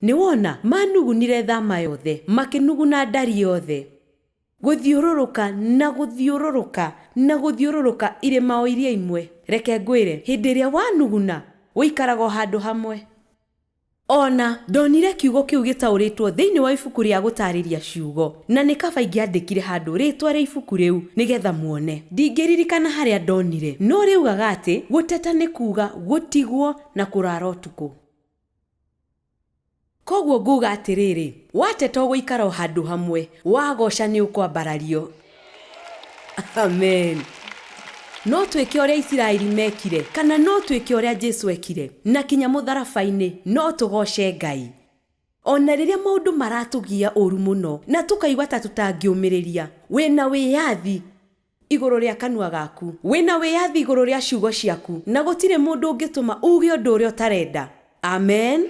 Nĩ wona manugunire thama yothe, makinuguna ndari yothe. Guthiũrũrũka na guthiũrũrũka na guthiũrũrũka irĩma o iria imwe. Reke ngwĩre, hĩndĩ ĩrĩa wanuguna ũikaraga handũ hamwe. Ona ndonire kiugo kĩu gĩtaũrĩtwo thĩinĩ wa ibuku rĩa gũtarĩria ciugo, na nĩ kaba ingĩandĩkire handũ rĩtwa rĩa ibuku rĩu nĩgetha muone. Ndingĩririkana harĩa ndonire, no rĩugaga atĩ gũteta nĩ kuuga gũtigwo na kũrara ũtukũ. Koguo nguga atĩrĩrĩ, wateta ũgũikara handũ hamwe, wagoca nĩ ũkwambarario. Amen. No twĩke ũrĩa Isiraeli mekire, kana no twĩke ũrĩa Jesu ekire, na kinya mũtharaba-inĩ no tũgoce Ngai. Ona rĩrĩa maũndũ maratũgia ũru mũno na tũkaigua ta tũtangĩũmĩrĩria, wĩna wĩyathi igũrũ rĩa kanua gaku, wĩna wĩyathi igũrũ rĩa ciugo ciaku, na gũtirĩ mũndũ ũngĩtũma uge ũndũ ũrĩa ũtarenda. Amen.